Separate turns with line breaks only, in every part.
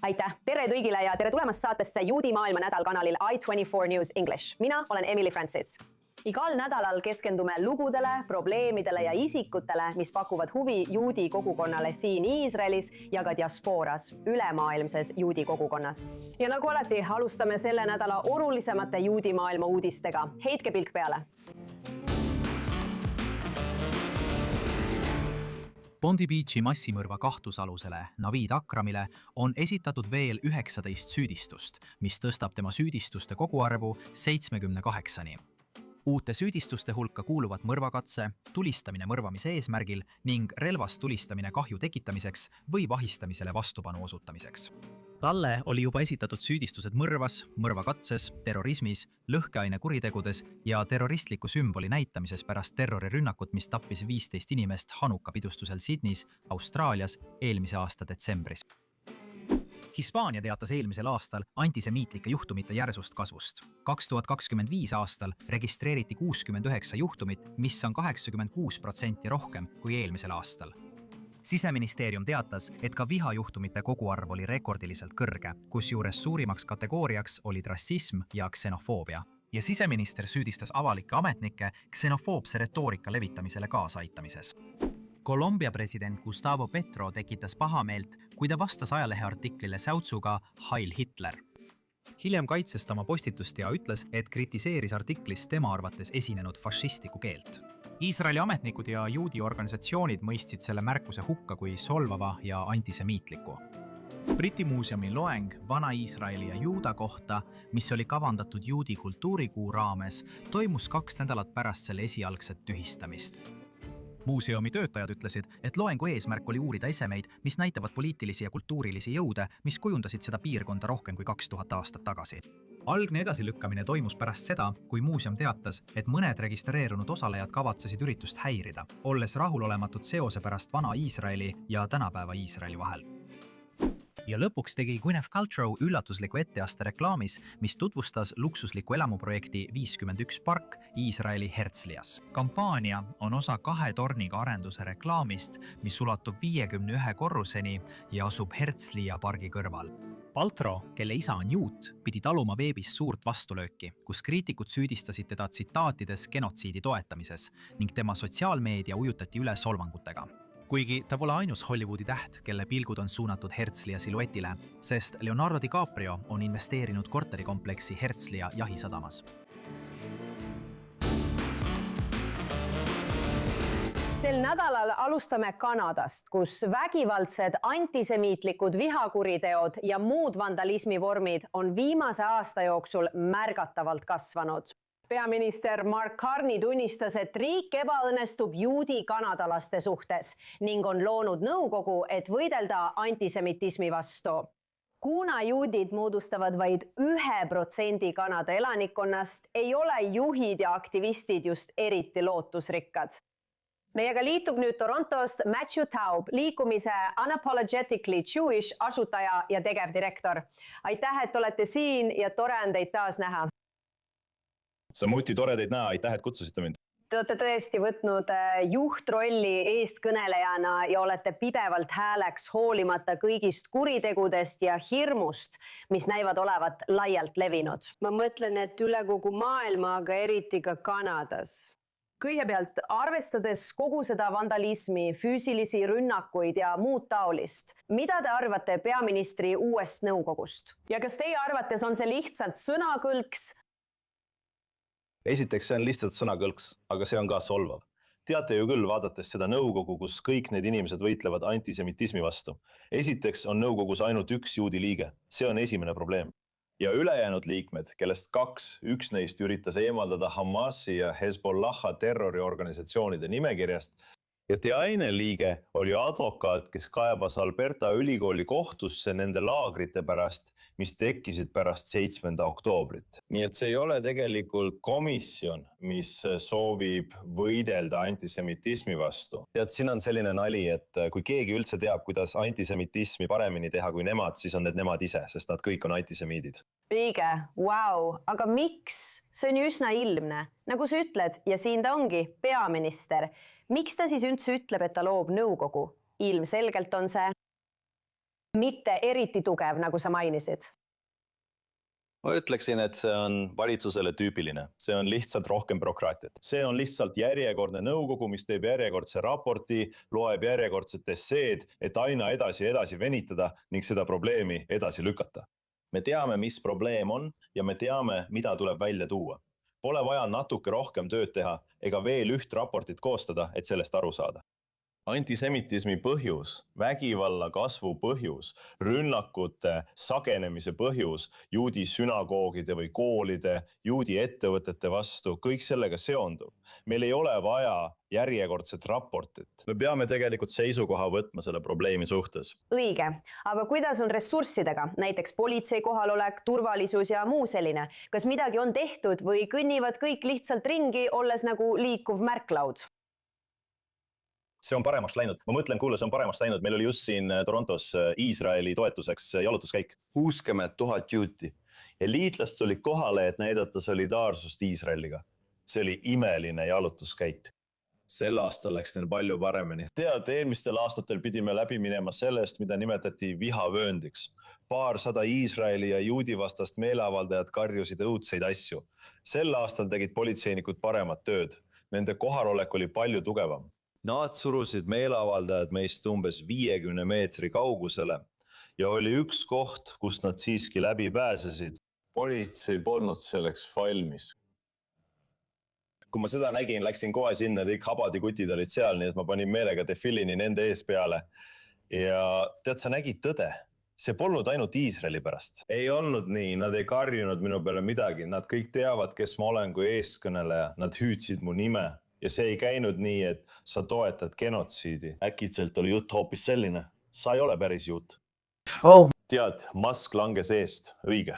Aitäh! Tere kõigile ja tere tulemast saatesse Juudi maailma nädalkanalil i24 News English. Mina olen Emily Francis. Igal nädalal keskendume lugudele, probleemidele ja isikutele, mis pakuvad huvi juudi kogukonnale siin Iisraelis ja ka diaspooras, ülemaailmses juudi kogukonnas. Ja nagu alati, alustame selle nädala olulisemate juudi maailma uudistega. Heitke pilk peale!
Bondi Beachi massimõrva kahtlusalusele Navid Akramile on esitatud veel 19 süüdistust, mis tõstab tema süüdistuste koguarvu 78-ni. Uute süüdistuste hulka kuuluvad mõrvakatse, tulistamine mõrvamise eesmärgil ning relvast tulistamine kahju tekitamiseks või vahistamisele vastupanu osutamiseks. Talle oli juba esitatud süüdistused mõrvas, mõrvakatses, terrorismis, lõhkeaine kuritegudes ja terroristliku sümboli näitamises pärast terrorirünnakut, mis tappis 15 inimest Hanuka pidustusel Sydneys, Austraalias eelmise aasta detsembris. Hispaania teatas eelmisel aastal antisemiitlike juhtumite järsust kasvust. 2025 aastal registreeriti 69 juhtumit, mis on 86% rohkem kui eelmisel aastal. Siseministeerium teatas, et ka vihajuhtumite koguarv oli rekordiliselt kõrge, kusjuures suurimaks kategooriaks olid rassism ja ksenofoobia. Ja siseminister süüdistas avalikke ametnikke ksenofoobse retoorika levitamisele kaasaaitamises. Kolumbia president Gustavo Petro tekitas pahameelt, kui ta vastas ajaleheartiklile säutsuga Heil Hitler. Hiljem kaitses ta oma postitust ja ütles, et kritiseeris artiklis tema arvates esinenud fašistlikku keelt. Iisraeli ametnikud ja juudi organisatsioonid mõistsid selle märkuse hukka kui solvava ja antisemiitliku. Briti muuseumi loeng Vana-Iisraeli ja Juuda kohta, mis oli kavandatud juudi kultuurikuu raames, toimus 2 nädalat pärast selle esialgset tühistamist. Muuseumi töötajad ütlesid, et loengu eesmärk oli uurida esemeid, mis näitavad poliitilisi ja kultuurilisi jõude, mis kujundasid seda piirkonda rohkem kui 2000 aastat tagasi. Algne edasilükkamine toimus pärast seda, kui muuseum teatas, et mõned registreerunud osalejad kavatsesid üritust häirida, olles rahulolematud seose pärast Vana-Iisraeli ja tänapäeva Iisraeli vahel. Ja lõpuks tegi Gwyneth Paltrow üllatusliku etteaste reklaamis, mis tutvustas luksusliku elamuprojekti 51 park Iisraeli Herzlias. Kampaania on osa 2 torniga arenduse reklaamist, mis ulatub 51 korruseni ja asub Herzlia pargi kõrval. Paltrow, kelle isa on juut, pidi taluma veebis suurt vastulööki, kus kriitikud süüdistasid teda tsitaatides genotsiidi toetamises ning tema sotsiaalmeedia ujutati üle solvangutega. Kuigi ta pole ainus Hollywoodi täht, kelle pilgud on suunatud Herzlia siluetile, sest Leonardo DiCaprio on investeerinud korterikompleksi Herzlia jahisadamas.
Sel nädalal alustame Kanadast, kus vägivaldsed antisemiitlikud vihakuriteod ja muud vandalismi vormid on viimase aasta jooksul märgatavalt kasvanud. Peaminister Mark Carney tunnistas, et riik ebaõnnestub juudi kanadalaste suhtes ning on loonud nõukogu, et võidelda antisemitismi vastu. Kuna juudid moodustavad vaid 1% Kanada elanikkonnast, ei ole juhid ja aktivistid just eriti lootusrikkad. Meiega liitub nüüd Torontost Matthew Taub, liikumise Unapologetically Jewish asutaja ja tegevdirektor. Aitäh, et olete siin ja tore on teid taas näha.
Samuti tore teid näha, aitäh, et kutsusite mind.
Te olete tõesti võtnud juhtrolli eestkõnelejana ja olete pidevalt hääleks hoolimata kõigist kuritegudest ja hirmust, mis näivad olevat laialt levinud.
Ma mõtlen, et üle kogu maailma, aga eriti ka Kanadas.
Kõigepealt, arvestades kogu seda vandalismi, füüsilisi rünnakuid ja muud taolist, mida te arvate peaministri uuest nõukogust? Ja kas teie arvates on see lihtsalt sõnakõlks?
Esiteks, see on lihtsalt sõnakõlks, aga see on ka solvav. Teate ju küll, vaadates seda nõukogu, kus kõik need inimesed võitlevad antisemitismi vastu. Esiteks on nõukogus ainult 1 juudi liige. See on esimene probleem. Ja ülejäänud liikmed, kellest 2, üks neist üritas eemaldada Hamasi ja Hezbollaha terroriorganisatsioonide nimekirjast. Ja teine liige oli advokaat, kes kaebas Alberta ülikooli kohtusse nende laagrite pärast, mis tekkisid pärast 7. oktoobrit. Nii et see ei ole tegelikult komisjon, mis soovib võidelda antisemitismi vastu. Tead, siin on selline nali, et kui keegi üldse teab, kuidas antisemitismi paremini teha kui nemad, siis on need nemad ise, sest nad kõik on antisemiidid.
Õige, wow, aga miks? See on ju üsna ilmne. Nagu sa ütled, ja siin ta ongi, peaminister. Miks ta siis üldse ütleb, et ta loob nõukogu? Ilmselgelt on see mitte eriti tugev, nagu sa mainisid.
Ma ütleksin, et see on valitsusele tüüpiline. See on lihtsalt rohkem bürokraatiat. See on lihtsalt järjekordne nõukogu, mis teeb järjekordse raporti, loeb järjekordset esseed, et aina edasi venitada ning seda probleemi edasi lükata. Me teame, mis probleem on ja me teame, mida tuleb välja tuua. Pole vaja natuke rohkem tööd teha ega veel üht raportit koostada, et sellest aru saada. Antisemitismi põhjus, vägivalla kasvu põhjus, rünnakute sagenemise põhjus, juudi sünagoogide või koolide, juudi ettevõtete vastu, kõik sellega seonduv. Meil ei ole vaja järjekordset raportit. Me peame tegelikult seisukoha võtma selle probleemi suhtes.
Õige, aga kuidas on ressurssidega, näiteks politsei kohalolek, turvalisus ja muu selline? Kas midagi on tehtud või kõnnivad kõik lihtsalt ringi, olles nagu liikuv märklaud?
See on paremaks läinud. Ma mõtlen, kuule, see on paremaks läinud. Meil oli just siin Torontos Iisraeli toetuseks jalutuskäik. 60 000 juuti. Ja liitlast tuli kohale, et näidata solidaarsust Iisraeliga. See oli imeline jalutuskäik. Sel aastal läks neil palju paremini. Tead, eelmistel aastatel pidime läbi minema sellest, mida nimetati vihavööndiks. Paarsada Iisraeli ja juudi vastast meeleavaldajad karjusid õudseid asju. Sel aastal tegid politseinikud paremat tööd. Nende kohalolek oli palju tugevam. Nad surusid meeleavaldajad meist umbes 50 meetri kaugusele ja oli üks koht, kus nad siiski läbi pääsesid. Politsei polnud selleks valmis. Kui ma seda nägin, läksin kohe sinna, kõik habadikutid olid seal, nii et ma panin meelega defilini nende ees peale. Ja tead, sa nägid tõde. See polnud ainult Iisraeli pärast. Ei olnud nii, nad ei karjunud minu peale midagi. Nad kõik teavad, kes ma olen kui eeskõneleja. Nad hüüdsid mu nime. Ja see ei käinud nii, et sa toetad genotsiidi. Äkitselt oli jutt hoopis selline. Sa ei ole päris juut. Tead, mask langes eest. Õige.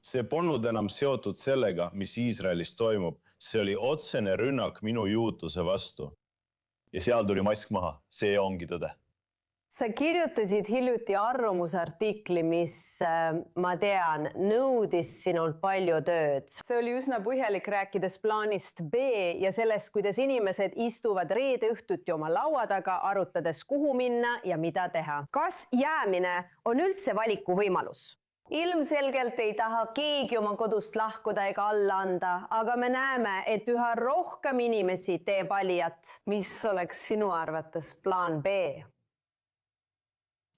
See polnud enam seotud sellega, mis Iisraelis toimub. See oli otsene rünnak minu juutuse vastu. Ja seal tuli mask maha. See ongi tõde.
Sa kirjutasid hiljuti arvamusartikli, mis, ma tean, nõudis sinult palju tööd. See oli üsna põhjalik, rääkides plaanist B ja sellest, kuidas inimesed istuvad reede õhtuti oma laua taga, arutades, kuhu minna ja mida teha. Kas jäämine on üldse valiku võimalus? Ilmselgelt ei taha keegi oma kodust lahkuda ega alla anda, aga me näeme, et üha rohkem inimesi teeb valijat. Mis oleks sinu arvates plaan B?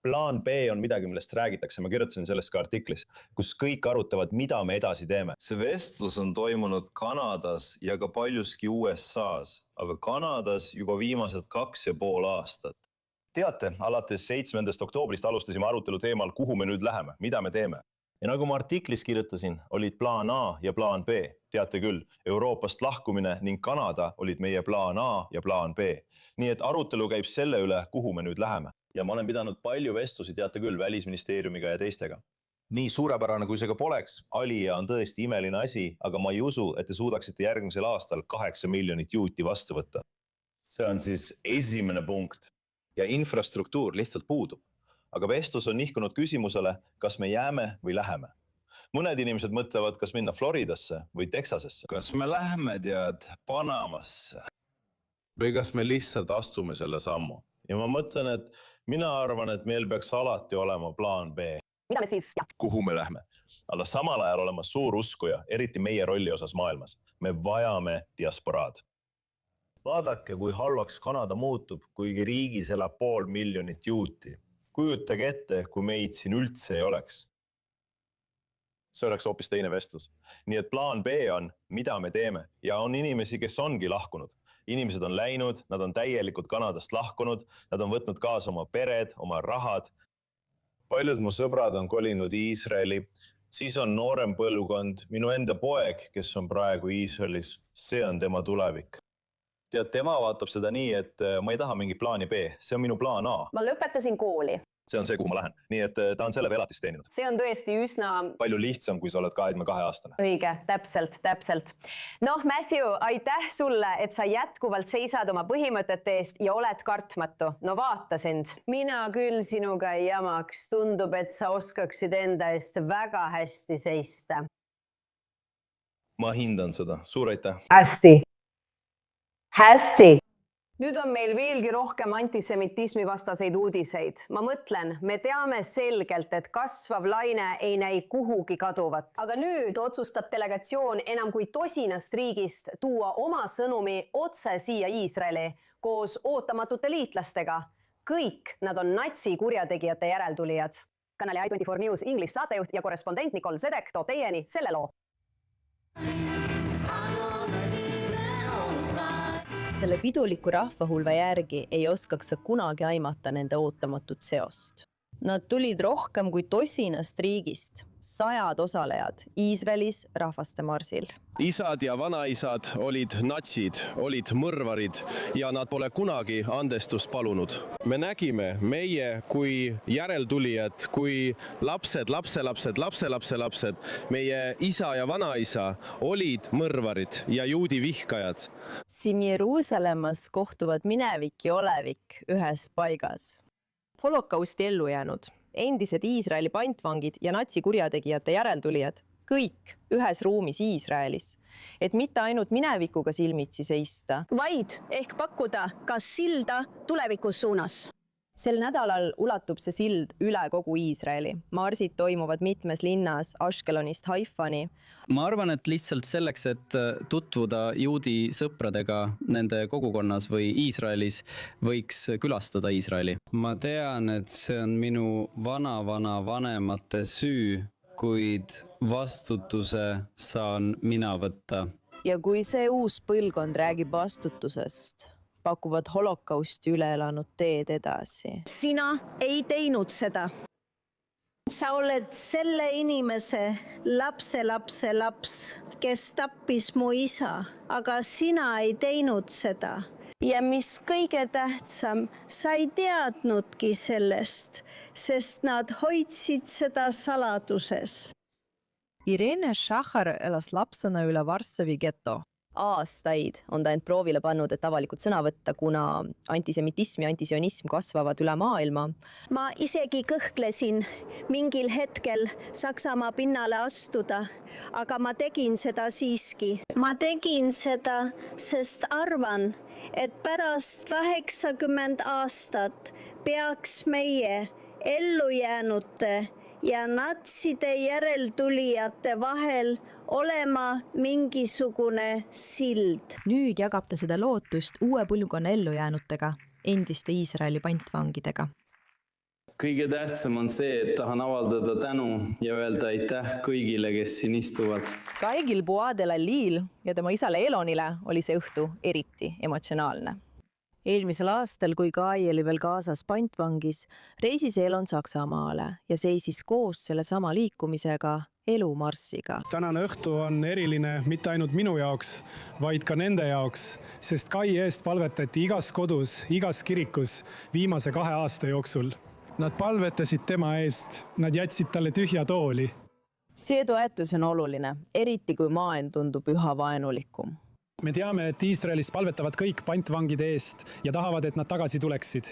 Plaan B on midagi, millest räägitakse. Ma kirjutasin sellest ka artiklis, kus kõik arutavad, mida me edasi teeme. See vestlus on toimunud Kanadas ja ka paljuski USAs, aga Kanadas juba viimased 2,5 aastat. Teate, alates 7. oktoobrist alustasime arutelu teemal, kuhu me nüüd läheme, mida me teeme. Ja nagu ma artiklis kirjutasin, olid plaan A ja plaan B. Teate küll, Euroopast lahkumine ning Kanada olid meie plaan A ja plaan B. Nii et arutelu käib selle üle, kuhu me nüüd läheme. Ja ma olen pidanud palju vestlusi, teate küll, välisministeeriumiga ja teistega. Nii suurepärane, kui see ka poleks. Alija on tõesti imeline asi, aga ma ei usu, et te suudaksite järgmisel aastal 8 miljonit juuti vastu võtta. See on siis esimene punkt. Ja infrastruktuur lihtsalt puudub. Aga vestlus on nihkunud küsimusele, kas me jääme või läheme. Mõned inimesed mõtlevad, kas minna Floridasse või Texasesse. Kas me läheme, tead, Panamasse? Või kas me lihtsalt astume selle sammu? Ja ma mõtlen, et mina arvan, et meil peaks alati olema plaan B.
Mida me siis?
Kuhu me lähme? Aga samal ajal olema suur uskuja, eriti meie rolli osas maailmas. Me vajame diasporaad. Vaadake, kui halvaks Kanada muutub, kuigi riigis elab 500 000 juuti. Kujutage ette, kui meid siin üldse ei oleks. See oleks hoopis teine vestlus. Nii et plaan B on, mida me teeme. Ja on inimesi, kes ongi lahkunud. Inimesed on läinud, nad on täielikult Kanadast lahkunud, nad on võtnud kaasa oma pered, oma rahad. Paljud mu sõbrad on kolinud Iisraeli, siis on noorem põlvkond, minu enda poeg, kes on praegu Iisraelis, see on tema tulevik. Tead, tema vaatab seda nii, et ma ei taha mingi plaani B, see on minu plaan A.
Ma lõpetasin kooli.
See on see, kuhu ma lähen. Nii et ta on selle elatist teeninud.
See on tõesti üsna
palju lihtsam, kui sa oled 22-aastane.
Õige, täpselt. Noh, Matthew, aitäh sulle, et sa jätkuvalt seisad oma põhimõtete eest ja oled kartmatu. No vaata sind.
Mina küll sinuga ei jamaks. Tundub, et sa oskaksid enda eest väga hästi seista.
Ma hindan seda. Suur aitäh.
Hästi. Nüüd on meil veelgi rohkem antisemitismi vastaseid uudiseid. Ma mõtlen, me teame selgelt, et kasvav laine ei näi kuhugi kaduvat. Aga nüüd otsustab delegatsioon enam kui tosinast riigist tuua oma sõnumi otse siia Iisraeli koos ootamatute liitlastega. Kõik nad on natsi kurjategijate järeltulijad. Kanali i24 News English saatejuht ja korrespondent Nicole Zedek toob teieni selle loo.
Selle piduliku rahvahulva järgi ei oskaks sa kunagi aimata nende ootamatut seost. Nad tulid rohkem kui tosinast riigist, 100 osalejad Iisraelis rahvaste marsil.
Isad ja vanaisad olid natsid, olid mõrvarid ja nad pole kunagi andestust palunud. Me nägime meie kui järeltulijad, kui lapsed, lapselapsed, meie isa ja vanaisa olid mõrvarid ja juudi vihkajad.
Siin Jeruusalemmas kohtuvad minevik ja olevik ühes paigas. Holokausti ellu jäänud, endised Iisraeli pantvangid ja natsi kurjategijate järeltulijad, kõik ühes ruumis Iisraelis, et mitte ainult minevikuga silmitsi seista,
vaid ehk pakkuda ka silda tulevikus suunas.
Sel nädalal ulatub see sild üle kogu Iisraeli. Marsid toimuvad mitmes linnas Ashkelonist Haifani.
Ma arvan, et lihtsalt selleks, et tutvuda juudi sõpradega nende kogukonnas või Iisraelis, võiks külastada Iisraeli. Ma tean, et see on minu vanemate süü, kuid vastutuse saan mina võtta.
Ja kui see uus põlvkond räägib vastutusest, pakuvad holokausti üle elanud teed edasi.
Sina ei teinud seda. Sa oled selle inimese laps, kes tappis mu isa, aga sina ei teinud seda. Ja mis kõige tähtsam, sa ei teadnudki sellest, sest nad hoidsid seda saladuses.
Irene Šahar elas lapsena üle Varssavi geto. Aastaid on ta end proovile pannud, et avalikult sõna võtta, kuna antisemitism ja antisionism kasvavad üle maailma.
Ma isegi kõhklesin mingil hetkel Saksamaa pinnale astuda, aga ma tegin seda siiski. Ma tegin seda, sest arvan, et pärast 80 aastat peaks meie ellujäänute ja natside järeltulijate vahel olema mingisugune sild.
Nüüd jagab ta seda lootust uue põlvkonna ellujäänutega, endiste Iisraeli pantvangidega.
Kõige tähtsam on see, et tahan avaldada tänu ja öelda aitäh kõigile, kes siin istuvad.
Kaigil Boadel Alil ja tema isale Elonile oli see õhtu eriti emotsionaalne. Eelmisel aastal, kui Kai oli veel Gazas pantvangis, reisis Elon Saksamaale ja seisis koos selle sama liikumisega elumarssiga.
Tänane õhtu on eriline mitte ainult minu jaoks, vaid ka nende jaoks, sest Kai eest palvetati igas kodus, igas kirikus viimase 2 aasta jooksul. Nad palvetasid tema eest, nad jätsid talle tühja tooli.
See toetus on oluline, eriti kui maailm tundub üha vaenulikum.
Me teame, et Iisraelis palvetavad kõik pantvangide eest ja tahavad, et nad tagasi tuleksid.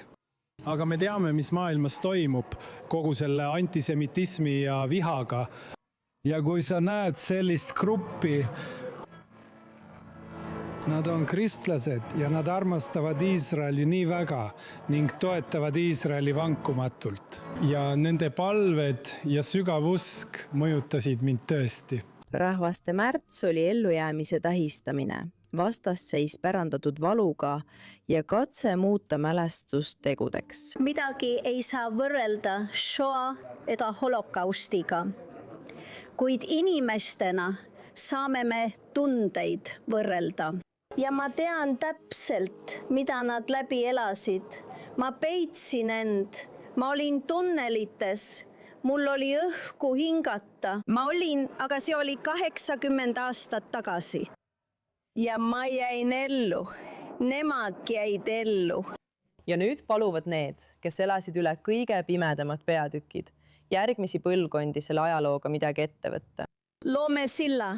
Aga me teame, mis maailmas toimub kogu selle antisemitismi ja vihaga. Ja kui sa näed sellist gruppi, nad on kristlased ja nad armastavad Iisraeli nii väga ning toetavad Iisraeli vankumatult. Ja nende palved ja sügav usk mõjutasid mind tõesti.
Rahvaste märts oli ellujäämise tähistamine, vastasseis pärandatud valuga ja katse muuta mälestust tegudeks.
Midagi ei saa võrrelda Shoa ega holokaustiga, kuid inimestena saame me tundeid võrrelda. Ja ma tean täpselt, mida nad läbi elasid. Ma peitsin end, ma olin tunnelites, mul oli õhku hingata. Ma olin, aga see oli 80 aastat tagasi. Ja ma jäin ellu. Nemad jäid ellu.
Ja nüüd paluvad need, kes elasid üle kõige pimedamad peatükid, järgmisi põlvkondi selle ajalooga midagi ette võtta.
Loome silla.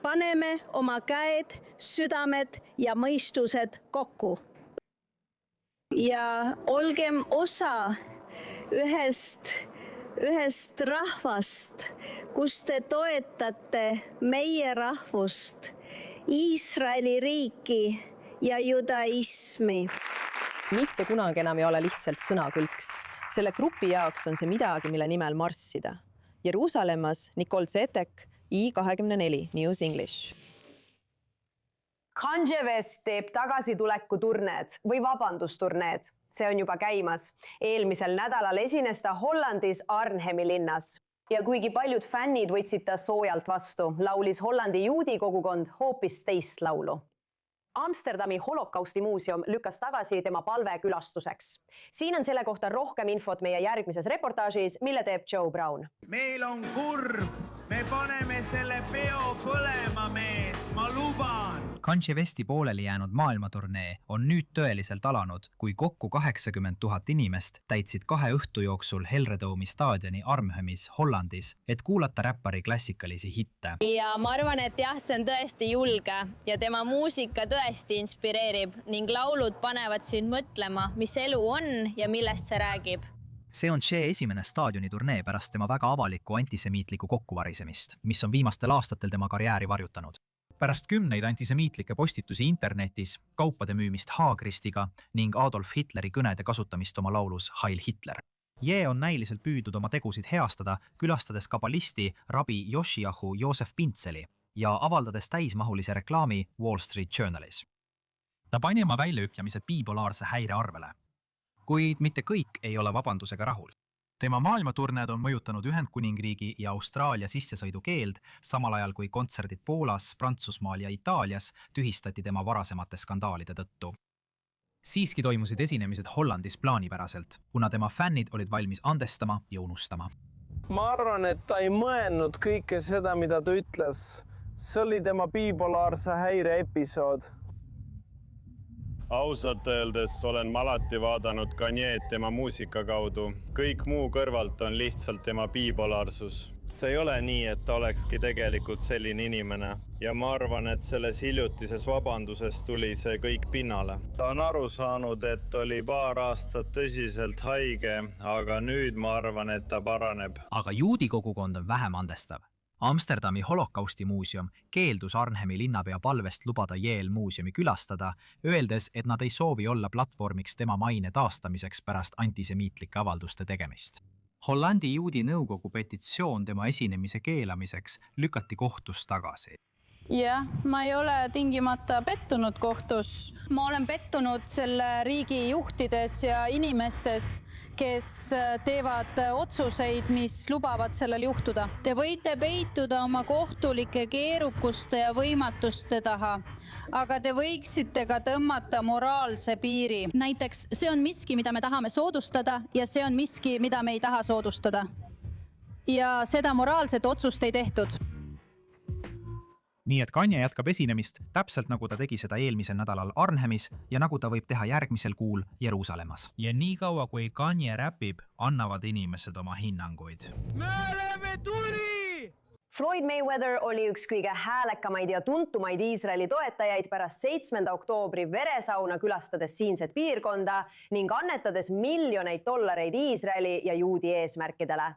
Paneme oma käed, südamed ja mõistused kokku. Ja olgem osa ühest rahvast, kus te toetate meie rahvust, Iisraeli riiki ja judaismi.
Mitte kunagi enam ei ole lihtsalt sõnakõlks. Selle grupi jaoks on see midagi, mille nimel marssida. Jeruusalemmas Nicole Zetek, I24 News English.
Kanye West teeb tagasituleku turneed või vabandusturneed. See on juba käimas. Eelmisel nädalal esines ta Hollandis Arnhemi linnas. Ja kuigi paljud fännid võtsid ta soojalt vastu, laulis Hollandi juudi kogukond hoopis teist laulu. Amsterdami holokausti muuseum lükkas tagasi tema palve külastuseks. Siin on selle kohta rohkem infot meie järgmises reportaažis, mille teeb Joe Brown.
Meil on kurb, me paneme selle peo põlema, mees, ma luban.
Kanye Westi pooleli jäänud maailmaturnee on nüüd tõeliselt alanud, kui kokku 80 000 inimest täitsid 2 õhtu jooksul Helredomi staadioni Arnhemis Hollandis, et kuulata räppari klassikalisi hitte.
Ja ma arvan, et jah, see on tõesti julge ja tema muusika tõesti inspireerib ning laulud panevad sind mõtlema, mis elu on ja millest see räägib.
See on Che esimene staadioniturnee pärast tema väga avalikku antisemiitlikku kokkuvarisemist, mis on viimastel aastatel tema karjääri varjutanud. Pärast 10 antisemiitlikke postitusi internetis, kaupade müümist Haagristiga ning Adolf Hitleri kõnede kasutamist oma laulus Heil Hitler. Jee on näiliselt püüdnud oma tegusid heastada, külastades kabalisti rabi Yoshiahu Joosef Pintseli ja avaldades täismahulise reklaami Wall Street Journalis. Ta pani oma väljaütlemised bipolaarse häire arvele. Kuid mitte kõik ei ole vabandusega rahul. Tema maailmaturned on mõjutanud Ühendkuningriigi ja Austraalia sissesõidukeeld, samal ajal kui kontserdid Poolas, Prantsusmaal ja Itaalias tühistati tema varasemate skandaalide tõttu. Siiski toimusid esinemised Hollandis plaanipäraselt, kuna tema fännid olid valmis andestama ja unustama.
Ma arvan, et ta ei mõelnud kõike seda, mida ta ütles. See oli tema bipolaarse häire episood.
Ausalt öeldes olen ma alati vaadanud Kanye't tema muusika kaudu. Kõik muu kõrvalt on lihtsalt tema bipolaarsus. See ei ole nii, et ta olekski tegelikult selline inimene. Ja ma arvan, et selles hiljutises vabanduses tuli see kõik pinnale. Ta on aru saanud, et oli paar aastat tõsiselt haige, aga nüüd ma arvan, et ta paraneb.
Aga juudi kogukond on vähem andestav. Amsterdami holokausti muuseum keeldus Arnhemi linnapea palvest lubada Yale muuseumi külastada, öeldes, et nad ei soovi olla platvormiks tema maine taastamiseks pärast antisemiitlike avalduste tegemist. Hollandi juudi nõukogu petitsioon tema esinemise keelamiseks lükati kohtus tagasi.
Jah, ma ei ole tingimata pettunud kohtus.
Ma olen pettunud selle riigi juhtides ja inimestes, kes teevad otsuseid, mis lubavad sellel juhtuda.
Te võite peituda oma kohtulike keerukuste ja võimatuste taha, aga te võiksite ka tõmmata moraalse piiri.
Näiteks see on miski, mida me tahame soodustada ja see on miski, mida me ei taha soodustada. Ja seda moraalset otsust ei tehtud.
Nii et Kanye jätkab esinemist täpselt nagu ta tegi seda eelmisel nädalal Arnhemis ja nagu ta võib teha järgmisel kuul Jeruusalemmas. Ja nii kaua kui Kanye räpib, annavad inimesed oma hinnanguid.
Me oleme tuli!
Floyd Mayweather oli üks kõige häälekamaid ja tuntumaid Iisraeli toetajaid pärast 7. oktoobri veresauna külastades siinset piirkonda ning annetades miljoneid dollareid Iisraeli ja juudi eesmärkidele.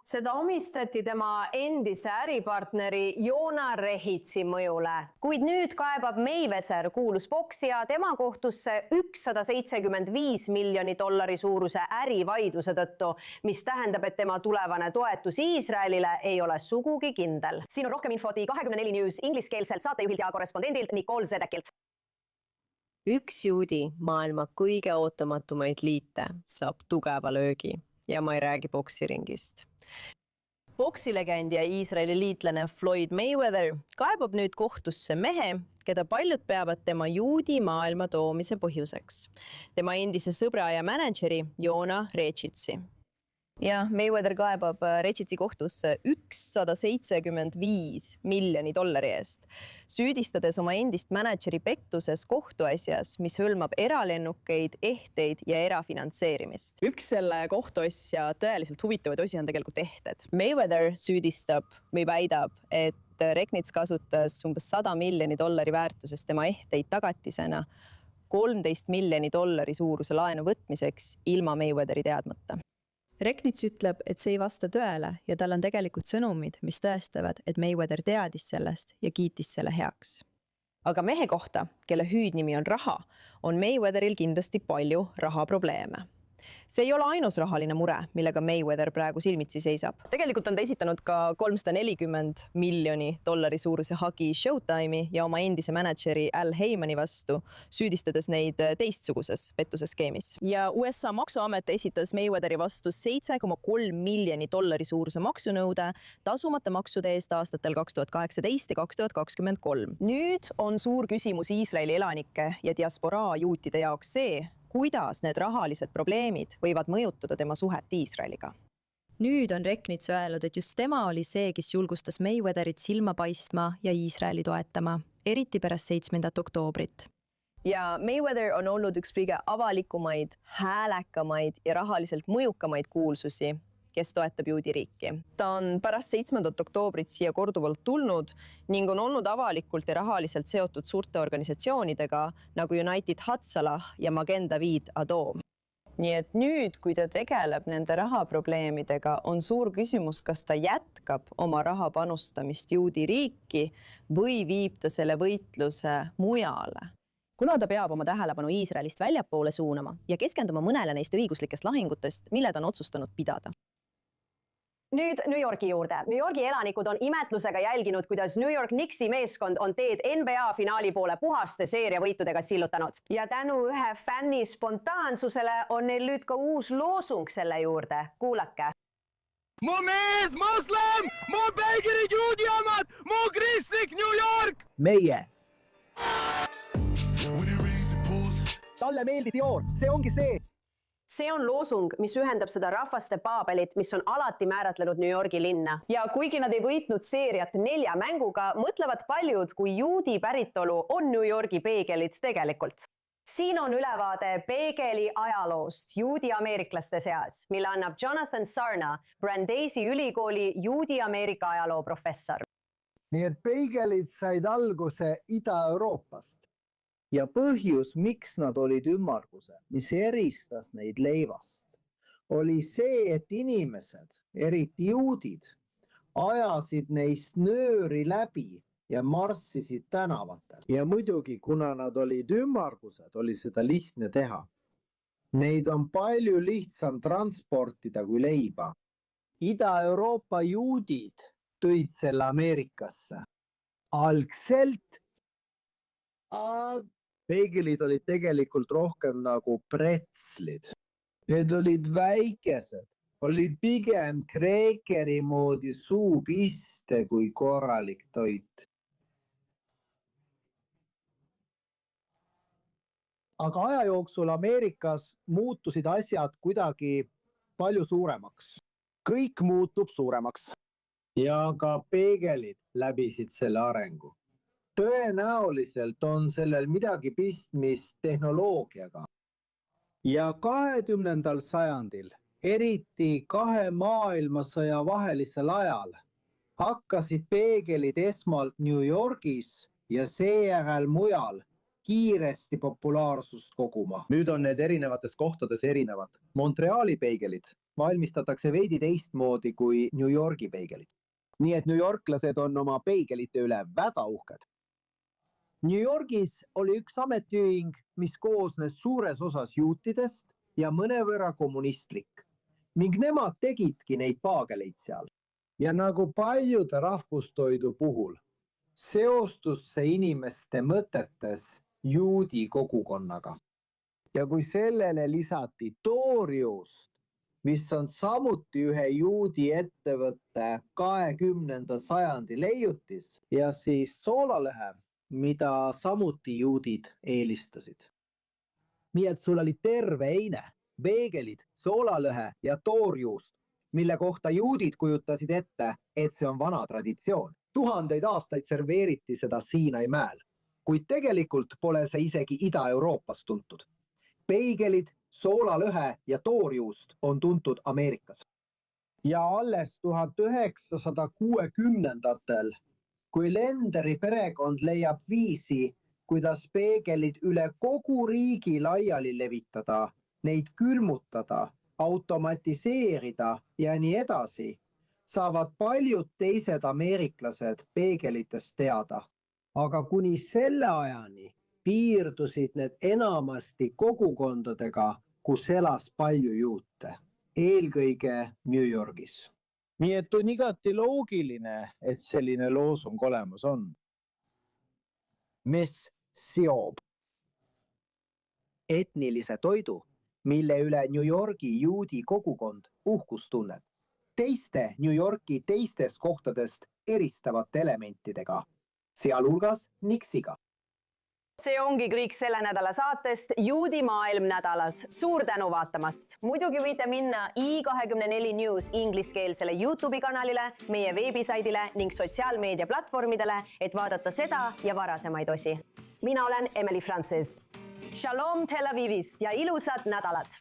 Seda omistati tema endise äripartneri Yona Rehitsi mõjule. Kuid nüüd kaebab Mayweather kuulus poksija tema kohtusse $175 miljoni suuruse ärivaidluse tõttu, mis tähendab, et tema tulevane toetus Iisraelile ei ole sugugi kindel. Siin on rohkem infot I24 News ingliskeelselt saatejuhilt ja korrespondendilt Nicole Zedekilt.
Üks juudi maailma kõige ootamatumaid liite saab tugeva löögi ja ma ei räägi poksiringist. Poksilegend ja Iisraeli liitlane Floyd Mayweather kaebab nüüd kohtusse mehe, keda paljud peavad tema juudi maailma toomise põhjuseks. Tema endise sõbra ja mänedžeri Yona Rechitsi. Ja Mayweather kaebab Rechitsi kohtusse $175 miljoni eest, süüdistades oma endist mänedžeri pettuses kohtuasjas, mis hõlmab eralennukeid, ehteid ja erafinantseerimist. Üks selle kohtuasja tõeliselt huvitavaid osi on tegelikult ehted. Mayweather süüdistab või väidab, et Reknits kasutas umbes $100 miljoni väärtuses tema ehteid tagatisena $13 miljoni suuruse laenu võtmiseks ilma Mayweatheri teadmata. Reknits ütleb, et see ei vasta tõele ja tal on tegelikult sõnumid, mis tõestavad, et Mayweather teadis sellest ja kiitis selle heaks. Aga mehe kohta, kelle hüüdnimi on raha, on Mayweatheril kindlasti palju rahaprobleeme. See ei ole ainus rahaline mure, millega Mayweather praegu silmitsi seisab. Tegelikult on ta esitanud ka $340 miljoni suuruse hagi Showtime'i ja oma endise mänedžeri Al Heymani vastu, süüdistades neid teistsuguses pettuseskeemis. Ja USA maksuamet esitas Mayweatheri vastu $7,3 miljoni suuruse maksunõude tasumata maksude eest aastatel 2018 ja 2023. Nüüd on suur küsimus Iisraeli elanike ja diasporaa juutide jaoks see, kuidas need rahalised probleemid võivad mõjutada tema suhet Iisraeliga.
Nüüd on Reknits öelnud, et just tema oli see, kes julgustas Mayweatherit silma paistma ja Iisraeli toetama, eriti pärast 7. oktoobrit.
Ja Mayweather on olnud üks kõige avalikumaid, häälekamaid ja rahaliselt mõjukamaid kuulsusi, kes toetab juudi riiki. Ta on pärast 7. oktoobrit siia korduvalt tulnud ning on olnud avalikult ja rahaliselt seotud suurte organisatsioonidega nagu United Hatzalah ja Magen David Adom. Nii et nüüd, kui ta tegeleb nende rahaprobleemidega, on suur küsimus, kas ta jätkab oma raha panustamist juudi riiki või viib ta selle võitluse mujale. Kuna ta peab oma tähelepanu Iisraelist väljapoole suunama ja keskenduma mõnele neist õiguslikest lahingutest, mille ta on otsustanud pidada.
Nüüd New Yorki juurde. New Yorki elanikud on imetlusega jälginud, kuidas New York Knicksi meeskond on teed NBA finaali poole puhaste seeriavõitudega sillutanud. Ja tänu ühe fänni spontaansusele on neil nüüd ka uus loosung selle juurde. Kuulake.
Mu mees, moslem, mu päigirid juudi omad, mu kristlik New York!
Meie. Talle meeldi Dior, see ongi see.
See on loosung, mis ühendab seda rahvaste paabelit, mis on alati määratlenud New Yorgi linna. Ja kuigi nad ei võitnud seeriat 4 mänguga, mõtlevad paljud, kui juudi päritolu on New Yorgi peegelid tegelikult. Siin on ülevaade peegeli ajaloost juudi ameeriklaste seas, mille annab Jonathan Sarna, Brandeisi ülikooli juudi-Ameerika ajaloo professor.
Nii et peegelid said alguse Ida-Euroopast. Ja põhjus, miks nad olid ümmarguse, mis eristas neid leivast, oli see, et inimesed, eriti juudid, ajasid neist nööri läbi ja marssisid tänavatel. Ja muidugi, kuna nad olid ümmargused, oli seda lihtne teha. Neid on palju lihtsam transportida kui leiba. Ida-Euroopa juudid tõid selle Ameerikasse. Algselt peegelid olid tegelikult rohkem nagu pretslid. Need olid väikesed, olid pigem kreekeri moodi suupiste kui korralik toit. Aga aja jooksul Ameerikas muutusid asjad kuidagi palju suuremaks. Kõik muutub suuremaks. Ja ka peegelid läbisid selle arengu. Tõenäoliselt on sellel midagi pistmist tehnoloogiaga. Ja 20. sajandil, eriti 2 maailmasõja vahelisel ajal, hakkasid peegelid esmalt New Yorgis ja seejärel mujal kiiresti populaarsust koguma. Nüüd on need erinevates kohtades erinevad. Montreali peegelid valmistatakse veidi teistmoodi kui New Yorgi peegelid. Nii et New Yorklased on oma peegelite üle väga uhked. New Yorgis oli üks ametiühing, mis koosnes suures osas juutidest ja mõnevõrra kommunistlik. Ning nemad tegidki neid paageleid seal. Ja nagu paljude rahvustoidu puhul, seostus see inimeste mõtetes juudi kogukonnaga. Ja kui sellele lisati toorjuust, mis on samuti ühe juudi ettevõtte 20. sajandi leiutis, ja siis soolalõhe, mida samuti juudid eelistasid. Nii et sul oli terve eine, peegelid, soolalõhe ja toorjuust, mille kohta juudid kujutasid ette, et see on vana traditsioon. 1000 aastaid serveeriti seda Siinai mäel, kuid tegelikult pole see isegi Ida-Euroopas tuntud. Peegelid, soolalõhe ja toorjuust on tuntud Ameerikas. Ja alles 1960-ndatel kui Lenderi perekond leiab viisi, kuidas peegelid üle kogu riigi laiali levitada, neid külmutada, automatiseerida ja nii edasi, saavad paljud teised ameeriklased peegelitest teada. aga kuni selle ajani piirdusid need enamasti kogukondadega, kus elas palju juute, eelkõige New Yorgis.
Nii et on igati loogiline, et selline loosung olemas on.
Mis seob etnilise toidu, mille üle New Yorgi juudi kogukond uhkust tunneb, teiste New Yorki teistest kohtadest eristavate elementidega, sealhulgas niksiga.
See ongi kõik selle nädala saatest Juudi maailm nädalas. Suur tänu vaatamast! Muidugi võite minna i24 News ingliskeelsele YouTube'i kanalile, meie veebisaidile ning sotsiaalmeedia platvormidele, et vaadata seda ja varasemaid osi. Mina olen Emily Francis. Shalom Tel Avivist ja ilusat nädalat!